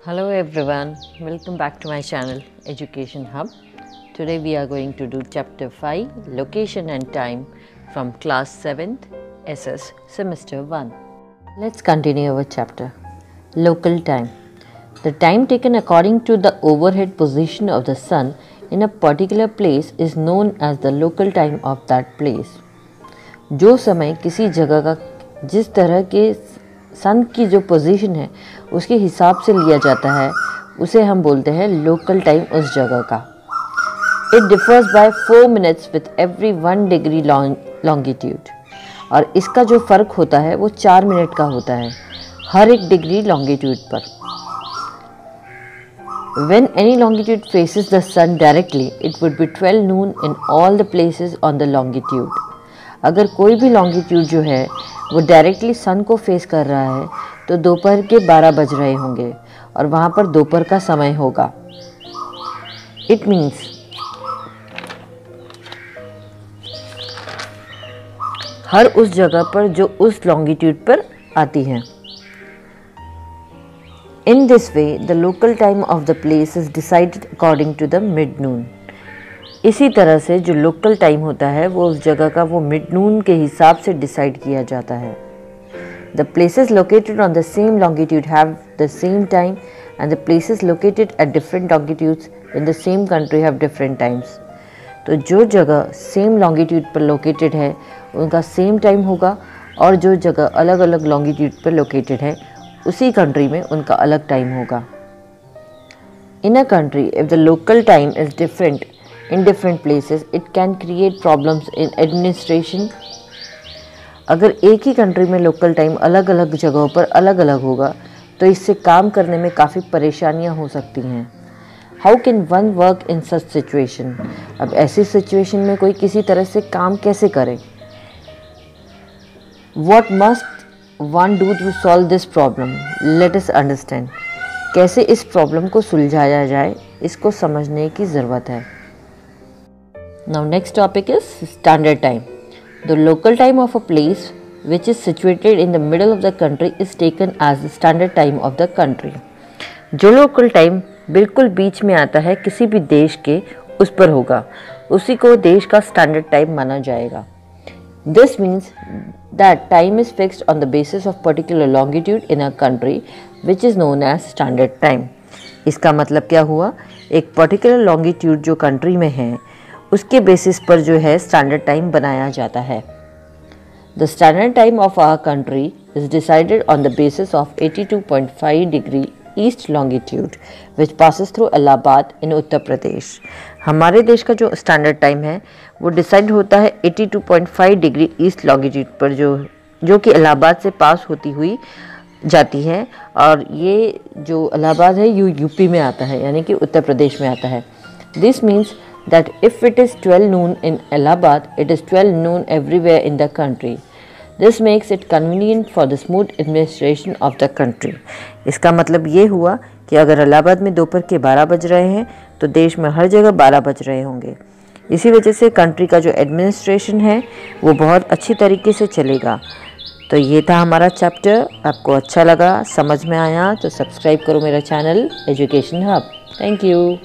Hello everyone, welcome back to my channel Education Hub. Today we are going to do chapter 5 Location and Time from class 7th SS semester 1. Let's continue our chapter. Local time. The time taken according to the overhead position of the sun in a particular place is known as the local time of that place. जो समय किसी जगह का जिस तरह के सन की जो पोजीशन है उसके हिसाब से लिया जाता है उसे हम बोलते हैं लोकल टाइम उस जगह का. It differs by 4 minutes with every 1 degree longitude. और इसका जो फ़र्क होता है वो 4 मिनट का होता है हर एक डिग्री लॉन्गिट्यूड पर. When any longitude faces the sun directly, it would be 12 noon in all the places on the longitude. अगर कोई भी लॉन्गिट्यूड जो है वो डायरेक्टली सन को फेस कर रहा है तो दोपहर के 12 बज रहे होंगे और वहाँ पर दोपहर का समय होगा. इट मीन्स हर उस जगह पर जो उस लॉन्गिट्यूड पर आती है. In this way, the local time of the place is decided according to the mid-noon. इसी तरह से जो लोकल टाइम होता है वो उस जगह का वो mid-noon के हिसाब से डिसाइड किया जाता है. The places located on the same longitude have the same time and the places located at different longitudes in the same country have different times. तो जो जगह सेम लॉन्गिट्यूड पर लोकेटेड है उनका सेम टाइम होगा और जो जगह अलग अलग लॉन्गिट्यूड पर लोकेटेड है उसी कंट्री में उनका अलग टाइम होगा. In a country if the local time is different in different places it can create problems in administration. अगर एक ही कंट्री में लोकल टाइम अलग अलग जगहों पर अलग अलग होगा तो इससे काम करने में काफ़ी परेशानियां हो सकती हैं. How can one work in such situation. अब ऐसी सिचुएशन में कोई किसी तरह से काम कैसे करे. What must one do to solve this problem? Let us understand. कैसे इस प्रॉब्लम को सुलझाया जाए इसको समझने की ज़रूरत है. Now next topic is standard time. The local time of a place which is situated in the middle of the country is taken as the standard time of the country. जो local time बिल्कुल बीच में आता है किसी भी देश के उस पर होगा उसी को देश का स्टैंडर्ड टाइम माना जाएगा. This means that time is fixed on the basis of particular longitude in a country which is known as standard time. इसका मतलब क्या हुआ. एक पर्टिकुलर लॉन्गिट्यूड जो कंट्री में है उसके बेसिस पर जो है स्टैंडर्ड टाइम बनाया जाता है. The standard time of our country is decided on the basis of 82.5 degree east longitude which passes through Allahabad in Uttar Pradesh. हमारे देश का जो स्टैंडर्ड टाइम है वो डिसाइड होता है 82.5 डिग्री ईस्ट लॉन्गिट्यूड पर जो कि इलाहाबाद से पास होती हुई जाती है. और ये जो इलाहाबाद है यूपी में आता है यानी कि उत्तर प्रदेश में आता है. This means that if it is 12 Noon in Allahabad it is 12 Noon everywhere in the country. This makes it convenient for the smooth administration of the country. इसका मतलब ये हुआ कि अगर इलाहाबाद में दोपहर के 12 बज रहे हैं तो देश में हर जगह 12 बज रहे होंगे. इसी वजह से कंट्री का जो एडमिनिस्ट्रेशन है वो बहुत अच्छी तरीके से चलेगा. तो ये था हमारा चैप्टर. आपको अच्छा लगा, समझ में आया तो सब्सक्राइब करो मेरा channel education hub. Thank you.